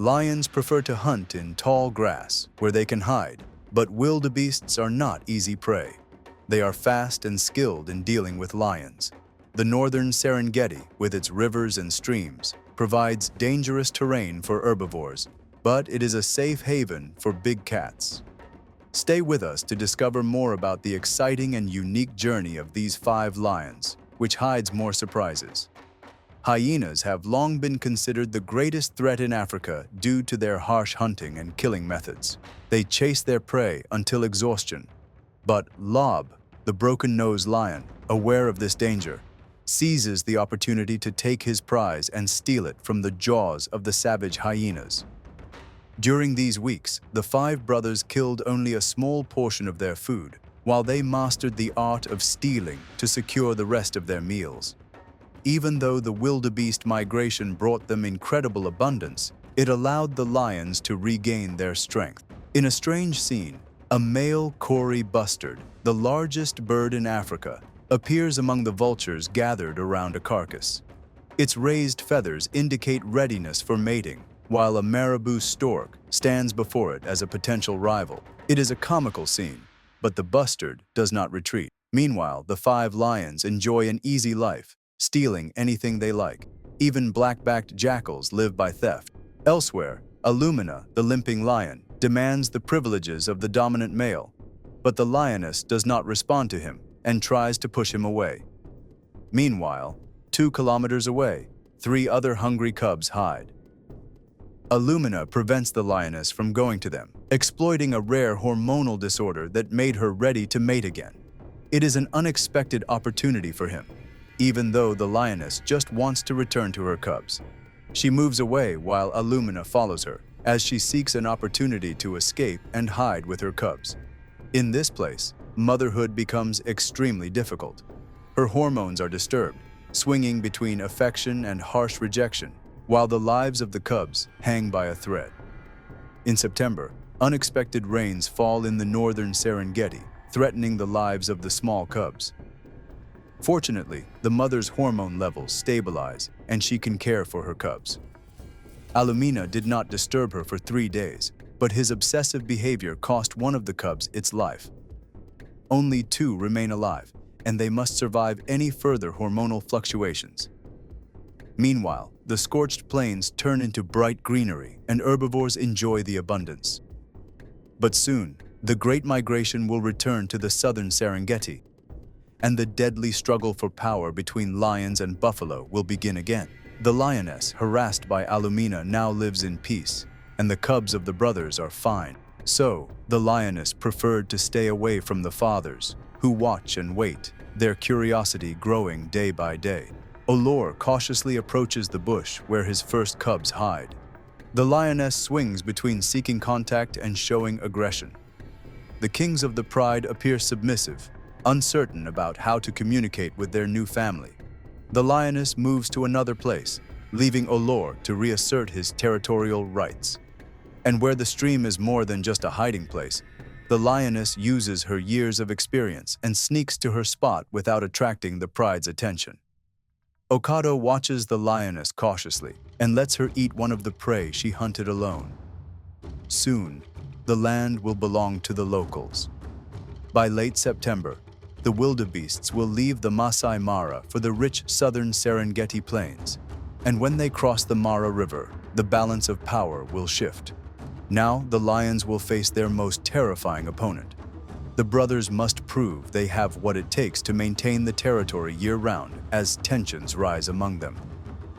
Lions prefer to hunt in tall grass, where they can hide, but wildebeests are not easy prey. They are fast and skilled in dealing with lions. The northern Serengeti, with its rivers and streams, provides dangerous terrain for herbivores, but it is a safe haven for big cats. Stay with us to discover more about the exciting and unique journey of these 5 lions, which hides more surprises. Hyenas have long been considered the greatest threat in Africa due to their harsh hunting and killing methods. They chase their prey until exhaustion. But Lob, the broken-nosed lion, aware of this danger, seizes the opportunity to take his prize and steal it from the jaws of the savage hyenas. During these weeks, the 5 brothers killed only a small portion of their food, while they mastered the art of stealing to secure the rest of their meals. Even though the wildebeest migration brought them incredible abundance, it allowed the lions to regain their strength. In a strange scene, a male Kori bustard, the largest bird in Africa, appears among the vultures gathered around a carcass. Its raised feathers indicate readiness for mating, while a marabou stork stands before it as a potential rival. It is a comical scene, but the bustard does not retreat. Meanwhile, the 5 lions enjoy an easy life, stealing anything they like. Even black-backed jackals live by theft. Elsewhere, Illumina, the limping lion, demands the privileges of the dominant male, but the lioness does not respond to him and tries to push him away. Meanwhile, 2 kilometers away, 3 other hungry cubs hide. Illumina prevents the lioness from going to them, exploiting a rare hormonal disorder that made her ready to mate again. It is an unexpected opportunity for him, even though the lioness just wants to return to her cubs. She moves away while Illumina follows her, as she seeks an opportunity to escape and hide with her cubs. In this place, motherhood becomes extremely difficult. Her hormones are disturbed, swinging between affection and harsh rejection, while the lives of the cubs hang by a thread. In September, unexpected rains fall in the northern Serengeti, threatening the lives of the small cubs. Fortunately, the mother's hormone levels stabilize and she can care for her cubs. Illumina did not disturb her for 3 days, but his obsessive behavior cost one of the cubs its life. Only 2 remain alive, and they must survive any further hormonal fluctuations. Meanwhile, the scorched plains turn into bright greenery and herbivores enjoy the abundance. But soon, the Great Migration will return to the southern Serengeti, and the deadly struggle for power between lions and buffalo will begin again. The lioness, harassed by Illumina, now lives in peace, and the cubs of the brothers are fine. So, the lioness preferred to stay away from the fathers, who watch and wait, their curiosity growing day by day. Olor cautiously approaches the bush where his first cubs hide. The lioness swings between seeking contact and showing aggression. The kings of the pride appear submissive, uncertain about how to communicate with their new family. The lioness moves to another place, leaving Olor to reassert his territorial rights. And where the stream is more than just a hiding place, the lioness uses her years of experience and sneaks to her spot without attracting the pride's attention. Okado watches the lioness cautiously and lets her eat one of the prey she hunted alone. Soon, the land will belong to the locals. By late September, the wildebeests will leave the Masai Mara for the rich southern Serengeti plains, and when they cross the Mara River, the balance of power will shift. Now the lions will face their most terrifying opponent. The brothers must prove they have what it takes to maintain the territory year-round as tensions rise among them.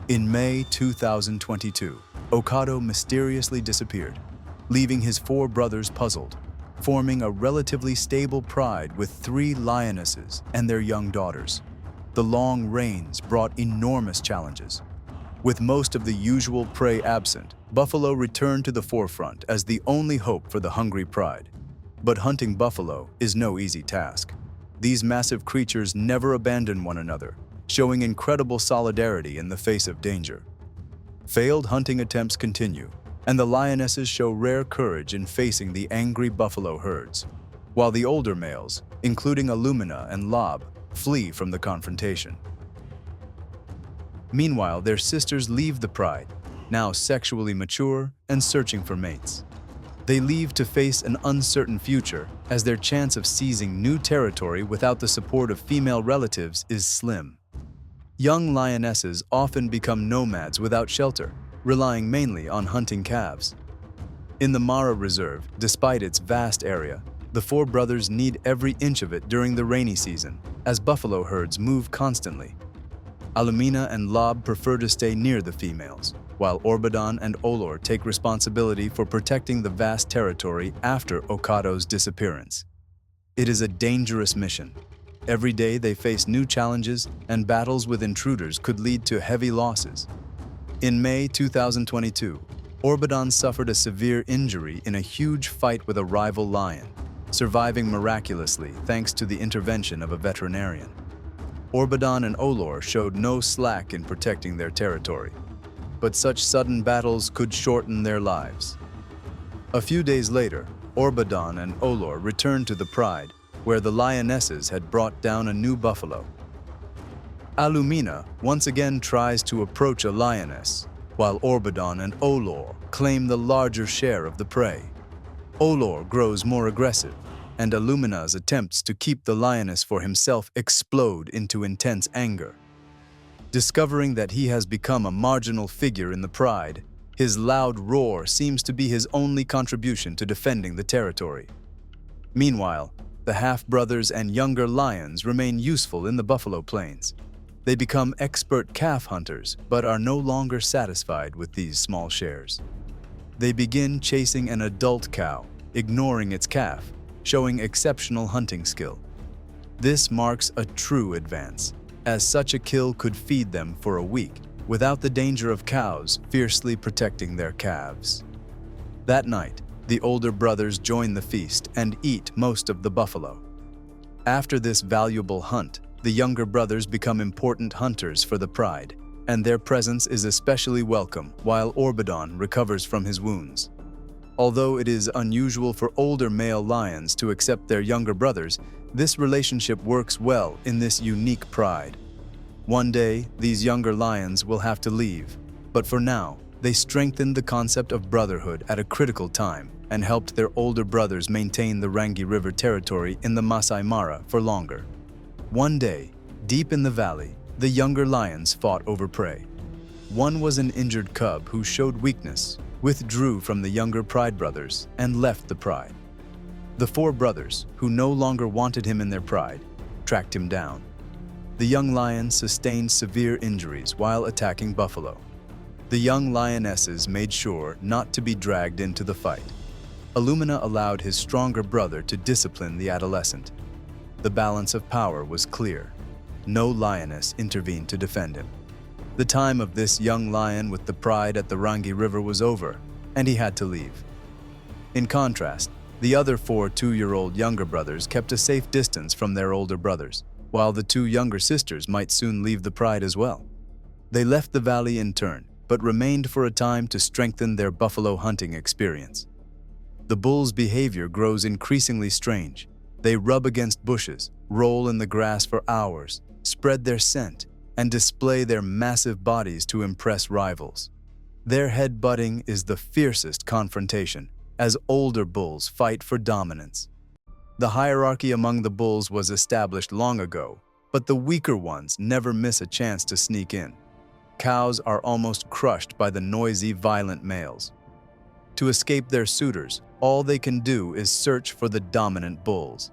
In May 2022, Okado mysteriously disappeared, leaving his 4 brothers puzzled, forming a relatively stable pride with 3 lionesses and their young daughters. The long rains brought enormous challenges. With most of the usual prey absent, buffalo returned to the forefront as the only hope for the hungry pride. But hunting buffalo is no easy task. These massive creatures never abandon one another, showing incredible solidarity in the face of danger. Failed hunting attempts continue, and the lionesses show rare courage in facing the angry buffalo herds, while the older males, including Illumina and Lob, flee from the confrontation. Meanwhile, their sisters leave the pride, now sexually mature and searching for mates. They leave to face an uncertain future, as their chance of seizing new territory without the support of female relatives is slim. Young lionesses often become nomads without shelter, relying mainly on hunting calves. In the Mara Reserve, despite its vast area, the four brothers need every inch of it during the rainy season, as buffalo herds move constantly. Alumina and Lob prefer to stay near the females, while Orbadan and Olor take responsibility for protecting the vast territory after Okado's disappearance. It is a dangerous mission. Every day they face new challenges, and battles with intruders could lead to heavy losses. In May 2022, Orbadan suffered a severe injury in a huge fight with a rival lion, surviving miraculously thanks to the intervention of a veterinarian. Orbadan and Olor showed no slack in protecting their territory, but such sudden battles could shorten their lives. A few days later, Orbadan and Olor returned to the Pride, where the lionesses had brought down a new buffalo. Alumina once again tries to approach a lioness, while Orbadan and Olor claim the larger share of the prey. Olor grows more aggressive, and Alumina's attempts to keep the lioness for himself explode into intense anger. Discovering that he has become a marginal figure in the Pride, his loud roar seems to be his only contribution to defending the territory. Meanwhile, the half-brothers and younger lions remain useful in the Buffalo Plains. They become expert calf hunters, but are no longer satisfied with these small shares. They begin chasing an adult cow, ignoring its calf, showing exceptional hunting skill. This marks a true advance, as such a kill could feed them for a week, without the danger of cows fiercely protecting their calves. That night, the older brothers join the feast and eat most of the buffalo. After this valuable hunt, the younger brothers become important hunters for the Pride, and their presence is especially welcome while Orbadan recovers from his wounds. Although it is unusual for older male lions to accept their younger brothers, this relationship works well in this unique Pride. One day, these younger lions will have to leave, but for now, they strengthened the concept of brotherhood at a critical time and helped their older brothers maintain the Rangi River territory in the Masai Mara for longer. One day, deep in the valley, the younger lions fought over prey. One was an injured cub who showed weakness, withdrew from the younger Pride brothers, and left the Pride. The four brothers, who no longer wanted him in their Pride, tracked him down. The young lion sustained severe injuries while attacking buffalo. The young lionesses made sure not to be dragged into the fight. Alumina allowed his stronger brother to discipline the adolescent. The balance of power was clear. No lioness intervened to defend him. The time of this young lion with the Pride at the Rangi River was over, and he had to leave. In contrast, the other four 2-year-old younger brothers kept a safe distance from their older brothers, while the 2 younger sisters might soon leave the Pride as well. They left the valley in turn, but remained for a time to strengthen their buffalo hunting experience. The bulls' behavior grows increasingly strange. They rub against bushes, roll in the grass for hours, spread their scent, and display their massive bodies to impress rivals. Their head-butting is the fiercest confrontation, as older bulls fight for dominance. The hierarchy among the bulls was established long ago, but the weaker ones never miss a chance to sneak in. Cows are almost crushed by the noisy, violent males. To escape their suitors, all they can do is search for the dominant bulls.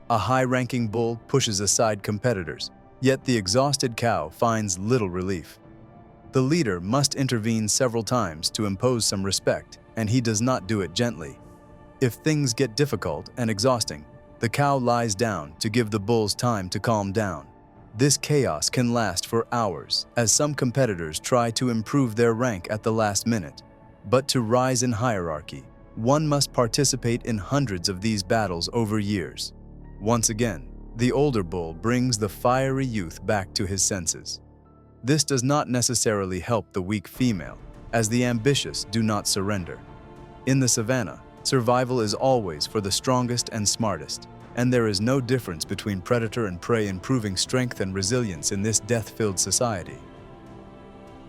A high-ranking bull pushes aside competitors, yet the exhausted cow finds little relief. The leader must intervene several times to impose some respect, and he does not do it gently. If things get difficult and exhausting, the cow lies down to give the bulls time to calm down. This chaos can last for hours, as some competitors try to improve their rank at the last minute. But to rise in hierarchy, one must participate in hundreds of these battles over years. Once again, the older bull brings the fiery youth back to his senses. This does not necessarily help the weak female, as the ambitious do not surrender. In the savannah, survival is always for the strongest and smartest, and there is no difference between predator and prey in proving strength and resilience in this death-filled society.